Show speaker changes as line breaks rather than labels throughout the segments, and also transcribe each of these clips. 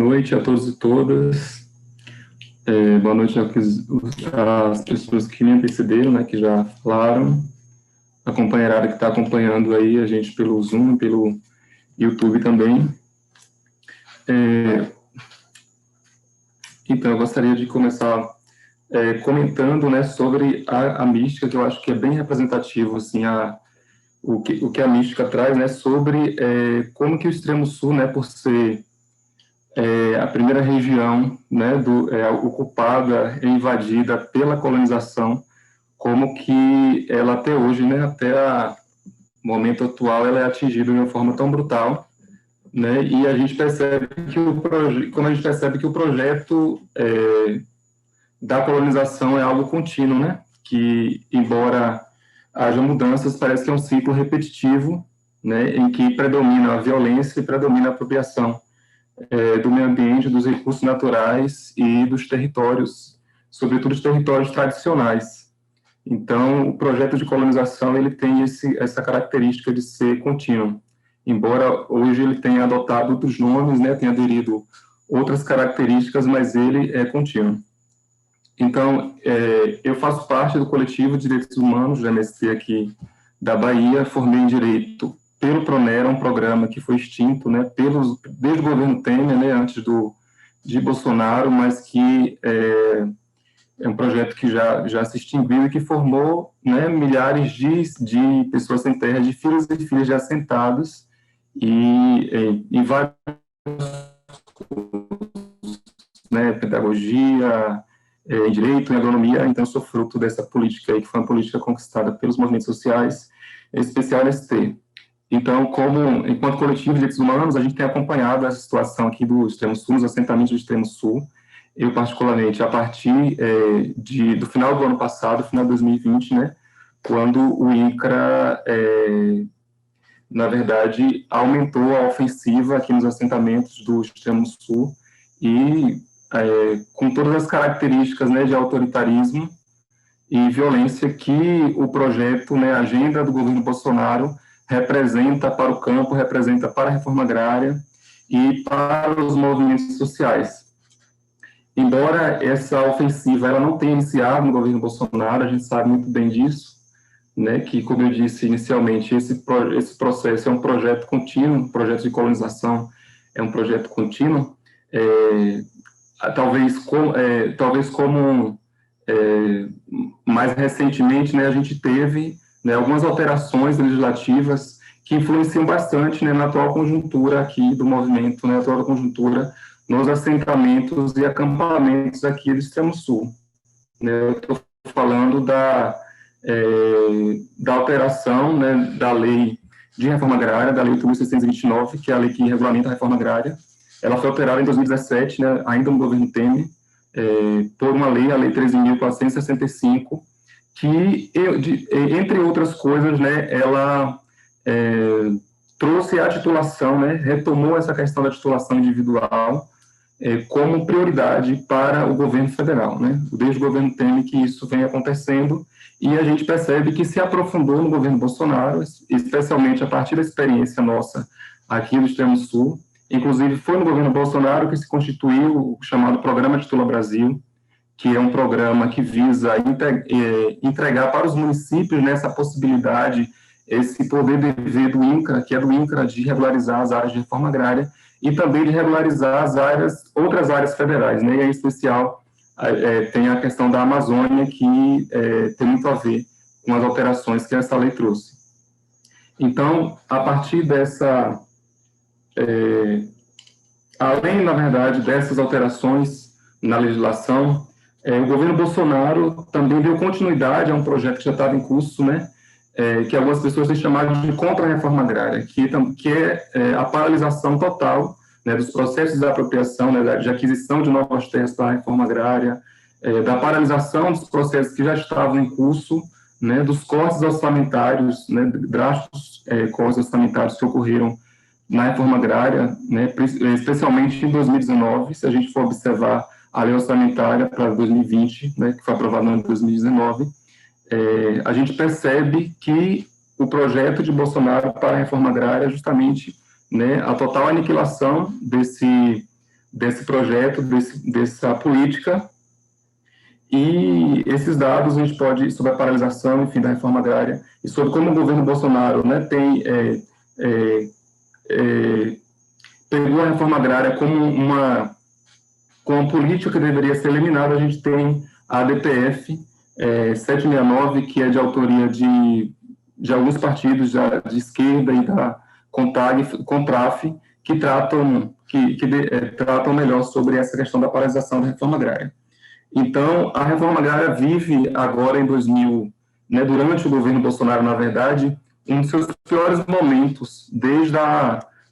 noite a todos e todas. Boa noite às pessoas que me antecederam, né, que já falaram, a companheirada que está acompanhando aí a gente pelo Zoom, pelo YouTube também. Então, eu gostaria de começar comentando, né, sobre a mística, que eu acho que é bem representativo, assim, o que a mística traz, né, sobre como que o Extremo Sul, né, por ser a primeira região, né, ocupada e invadida pela colonização, como que ela até hoje, né, até o momento atual, ela é atingida de uma forma tão brutal, né, e a gente percebe que o projeto da colonização é algo contínuo, né, que embora haja mudanças, parece que é um ciclo repetitivo, né, em que predomina a violência e predomina a apropriação do meio ambiente, dos recursos naturais e dos territórios, sobretudo os territórios tradicionais. Então, o projeto de colonização ele tem essa característica de ser contínuo, embora hoje ele tenha adotado outros nomes, né, tenha aderido outras características, mas ele é contínuo. Então, eu faço parte do coletivo de Direitos Humanos, do MST aqui da Bahia, formei em Direito pelo PRONERA, um programa que foi extinto, né, desde o governo Temer, né, antes de Bolsonaro, mas que é um projeto que já se extinguiu e que formou, né, milhares de pessoas sem terra, de filhos e filhas de assentados, e em vários, né, pedagogia, em direito, em agronomia. Então, eu sou fruto dessa política aí, que foi uma política conquistada pelos movimentos sociais, em especial MST. Então, enquanto coletivo de direitos humanos, a gente tem acompanhado essa situação aqui do Extremo Sul, os assentamentos do Extremo Sul. Eu, particularmente, a partir do final do ano passado, final de 2020, né, quando o INCRA, na verdade, aumentou a ofensiva aqui nos assentamentos do Extremo Sul e com todas as características, né, de autoritarismo e violência que o projeto, né, a agenda do governo Bolsonaro representa para o campo, representa para a reforma agrária e para os movimentos sociais. Embora essa ofensiva ela não tenha iniciado no governo Bolsonaro, a gente sabe muito bem disso, né, que, como eu disse inicialmente, esse processo é um projeto contínuo, um projeto de colonização é um projeto contínuo, talvez como mais recentemente, né, a gente teve, né, algumas alterações legislativas que influenciam bastante, né, na atual conjuntura aqui do movimento, né, atual conjuntura nos assentamentos e acampamentos aqui do Extremo Sul. Né, eu estou falando da alteração, né, da lei de reforma agrária, da lei 8.629, que é a lei que regulamenta a reforma agrária. Ela foi alterada em 2017, né, ainda no governo Temer, por uma lei, a Lei 13.465, que, entre outras coisas, né, ela trouxe a titulação, né, retomou essa questão da titulação individual como prioridade para o governo federal, né, desde o governo Temer que isso vem acontecendo, e a gente percebe que se aprofundou no governo Bolsonaro, especialmente a partir da experiência nossa aqui no Extremo Sul. Inclusive, foi no governo Bolsonaro que se constituiu o chamado Programa Titula Brasil, que é um programa que visa entregar para os municípios nessa possibilidade, esse poder dever do INCRA, que é do INCRA, de regularizar as áreas de reforma agrária e também de regularizar outras áreas federais, né? E, em especial, tem a questão da Amazônia, que tem muito a ver com as alterações que essa lei trouxe. Então, a partir dessa... além, na verdade, dessas alterações na legislação, o governo Bolsonaro também deu continuidade a um projeto que já estava em curso, né, que algumas pessoas têm chamado de contra-reforma agrária, que é a paralisação total, né, dos processos de apropriação, né, de aquisição de novas terras para a reforma agrária, da paralisação dos processos que já estavam em curso, né, dos cortes orçamentários, né, drásticos cortes orçamentários que ocorreram na reforma agrária, né, especialmente em 2019, se a gente for observar a lei orçamentária para 2020, né, que foi aprovada em 2019, a gente percebe que o projeto de Bolsonaro para a reforma agrária é justamente, né, a total aniquilação desse projeto, dessa política. E esses dados a gente pode, sobre a paralisação, enfim, da reforma agrária, e sobre como o governo Bolsonaro, né, pegou a reforma agrária como uma política que deveria ser eliminada. A gente tem a ADPF 769, que é de autoria de alguns partidos de esquerda e da CONTRAF, que tratam melhor sobre essa questão da paralisação da reforma agrária. Então, a reforma agrária vive agora em 2000, né, durante o governo Bolsonaro, na verdade, um dos seus piores momentos, desde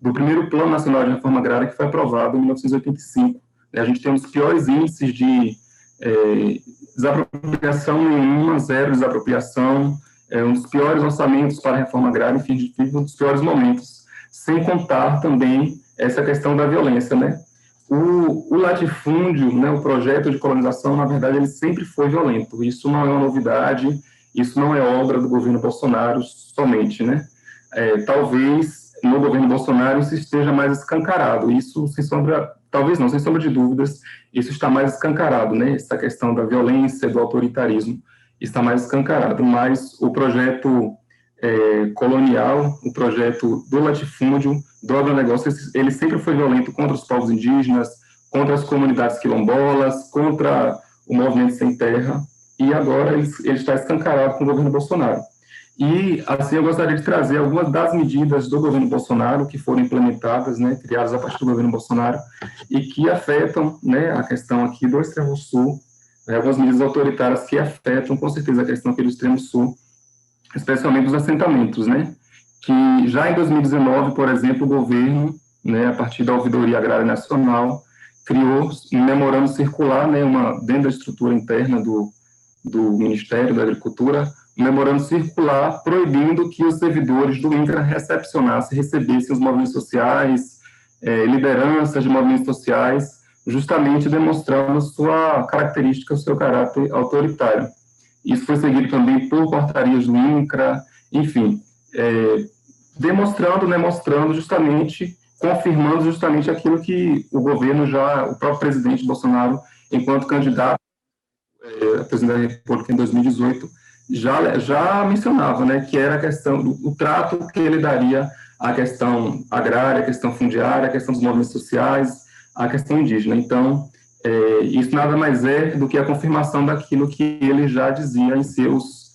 do primeiro Plano Nacional de Reforma Agrária, que foi aprovado em 1985. A gente tem os piores índices de desapropriação nenhuma, zero desapropriação, um dos piores orçamentos para a reforma agrária, enfim, a gente vive um dos piores momentos, sem contar também essa questão da violência, né? O latifúndio, né, o projeto de colonização, na verdade, ele sempre foi violento. Isso não é uma novidade, isso não é obra do governo Bolsonaro somente, né? Talvez no governo Bolsonaro isso esteja mais escancarado. Isso, sem sombra de dúvidas, isso está mais escancarado, né? Essa questão da violência, do autoritarismo, está mais escancarado. Mas o projeto colonial, o projeto do latifúndio, do agronegócio, ele sempre foi violento contra os povos indígenas, contra as comunidades quilombolas, contra o movimento sem terra, e agora ele está escancarado com o governo Bolsonaro. E, assim, eu gostaria de trazer algumas das medidas do governo Bolsonaro que foram implementadas, né, criadas a partir do governo Bolsonaro, e que afetam, né, a questão aqui do Extremo-Sul, algumas medidas autoritárias que afetam, com certeza, a questão aqui do Extremo-Sul, especialmente os assentamentos, né, que já em 2019, por exemplo, o governo, né, a partir da Ouvidoria Agrária Nacional, criou um memorando circular, né, dentro da estrutura interna do Ministério da Agricultura, um memorando circular proibindo que os servidores do INCRA recebessem os movimentos sociais, lideranças de movimentos sociais, justamente demonstrando sua característica, o seu caráter autoritário. Isso foi seguido também por portarias do INCRA, enfim, mostrando justamente, confirmando justamente aquilo que o governo o próprio presidente Bolsonaro, enquanto candidato a presidente da República em 2018, já mencionava, né, que era a questão do trato que ele daria à questão agrária, à questão fundiária, à questão dos movimentos sociais, à questão indígena. Então, isso nada mais é do que a confirmação daquilo que ele já dizia em seus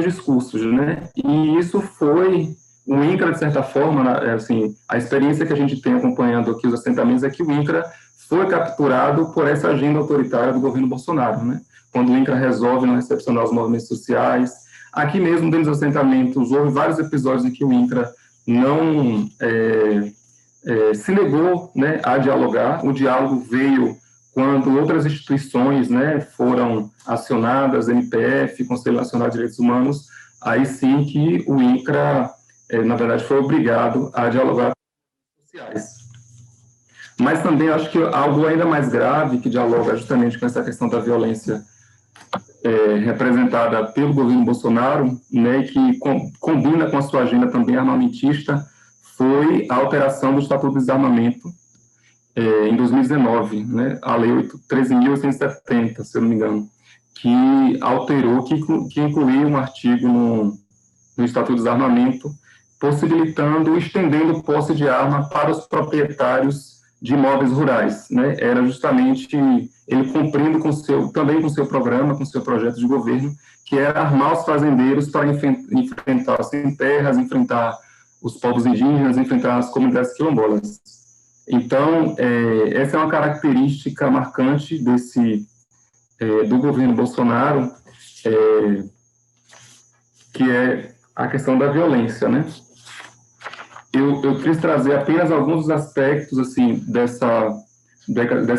discursos, né? E isso foi o INCRA, de certa forma, assim, a experiência que a gente tem acompanhando aqui os assentamentos é que o INCRA foi capturado por essa agenda autoritária do governo Bolsonaro, né? Quando o INCRA resolve não recepcionar os movimentos sociais. Aqui mesmo, dentro dos assentamentos, houve vários episódios em que o INCRA não se negou, né, a dialogar. O diálogo veio quando outras instituições, né, foram acionadas, MPF, Conselho Nacional de Direitos Humanos, aí sim que o INCRA, na verdade, foi obrigado a dialogar com os sociais. Mas também acho que algo ainda mais grave, que dialoga justamente com essa questão da violência representada pelo governo Bolsonaro, né, que combina com a sua agenda também armamentista, foi a alteração do Estatuto do Desarmamento em 2019, né, a Lei 13.870, se eu não me engano, que alterou, que incluiu um artigo no Estatuto do Desarmamento, possibilitando, estendendo posse de arma para os proprietários de imóveis rurais, né? Era justamente ele cumprindo também com seu programa, com seu projeto de governo, que era armar os fazendeiros para enfrentar os sem terras, enfrentar os povos indígenas, enfrentar as comunidades quilombolas. Então, essa é uma característica marcante do governo Bolsonaro, que é a questão da violência, né? Eu quis trazer apenas alguns dos aspectos, assim, dessa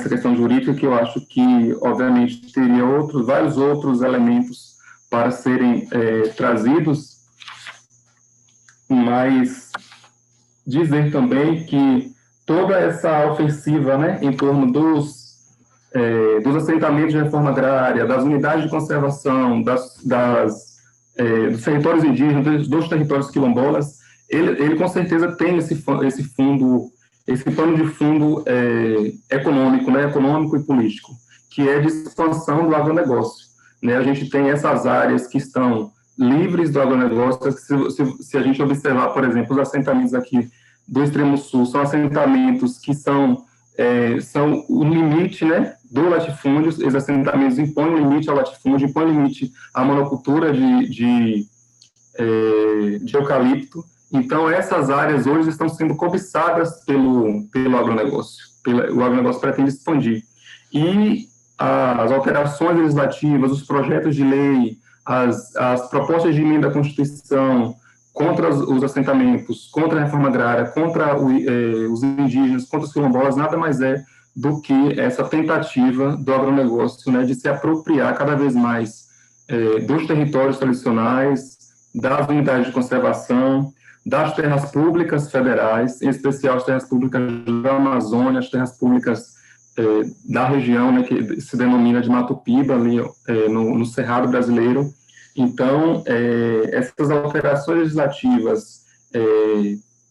questão jurídica, que eu acho que, obviamente, teria vários outros elementos para serem trazidos, mas dizer também que toda essa ofensiva, né, em torno dos assentamentos de reforma agrária, das unidades de conservação, dos territórios indígenas, dos territórios quilombolas, ele com certeza tem esse fundo esse pano de fundo econômico, né, econômico e político, que é de expansão do agronegócio. Né? A gente tem essas áreas que estão livres do agronegócio. Se a gente observar, por exemplo, os assentamentos aqui do extremo sul, são assentamentos que são o limite, né, do latifúndio. Esses assentamentos impõem um limite ao latifúndio, impõem um limite à monocultura de eucalipto. Então, essas áreas hoje estão sendo cobiçadas pelo agronegócio. O agronegócio pretende expandir. E as alterações legislativas, os projetos de lei, as propostas de emenda à Constituição contra os assentamentos, contra a reforma agrária, contra os indígenas, contra os quilombolas, nada mais é do que essa tentativa do agronegócio, né, de se apropriar cada vez mais dos territórios tradicionais, das unidades de conservação, das terras públicas federais, em especial as terras públicas da Amazônia, as terras públicas da região, né, que se denomina de Mato Piba, ali no Cerrado brasileiro. Então, essas alterações legislativas,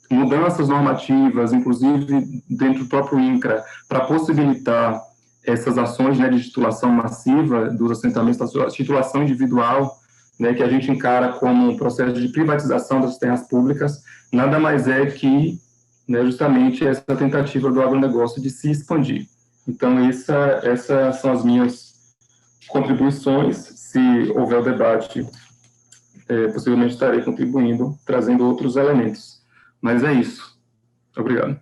mudanças normativas, inclusive dentro do próprio INCRA, para possibilitar essas ações, né, de titulação massiva dos assentamentos, da titulação individual, né, que a gente encara como um processo de privatização das terras públicas, nada mais é que, né, justamente essa tentativa do agronegócio de se expandir. Então, essas são as minhas contribuições. Se houver o debate, possivelmente estarei contribuindo, trazendo outros elementos. Mas é isso. Obrigado.